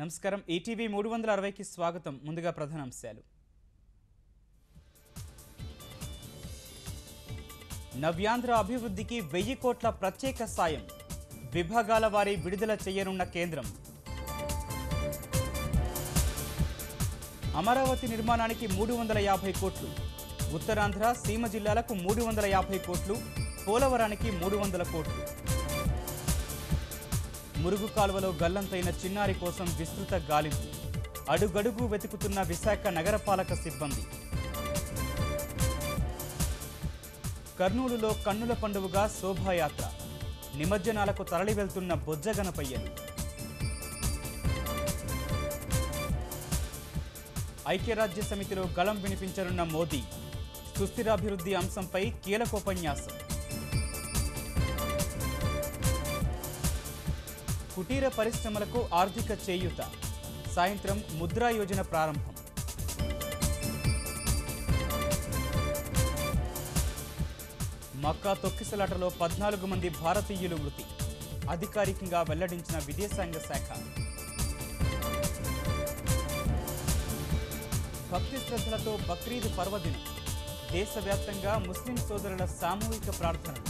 నమస్కారం ఈటీవీ 360కి స్వాగతం. ముందుగా ప్రధానాంశాలు. నవ్యాంధ్ర అభివృద్ధికి 1000 కోట్ల ప్రత్యేక సాయం, విభాగాల వారీ విడుదల చేయనున్న కేంద్రం. అమరావతి నిర్మాణానికి 350 కోట్లు, ఉత్తరాంధ్ర సీమ జిల్లాలకు 350 కోట్లు, పోలవరానికి 300 కోట్లు. మురుగు కాలువలో గల్లంతైన చిన్నారి కోసం విస్తృత గాలింపు, అడుగడుగు వెతుకుతున్న విశాఖ నగరపాలక సిబ్బంది. కర్నూలులో కన్నుల పండువగా శోభాయాత్ర, నిమజ్జనాలకు తరలి వెళ్తున్న బొజ్జగనపయ్యలు. ఐక్యరాజ్య సమితిలో గళం వినిపించనున్న మోదీ, సుస్థిరాభివృద్ధి అంశంపై కీలకోపన్యాసం. కుటీర పరిశ్రమలకు ఆర్థిక చేయూత, సాయంత్రం ముద్రా యోజన ప్రారంభం. మక్కా తొక్కిసలాటలో 14 మంది భారతీయులు మృతి, అధికారికంగా వెల్లడించిన విదేశాంగ శాఖ. భక్తి శ్రద్ధలతో బక్రీద్ పర్వదినం, దేశవ్యాప్తంగా ముస్లిం సోదరుల సామూహిక ప్రార్థనలు.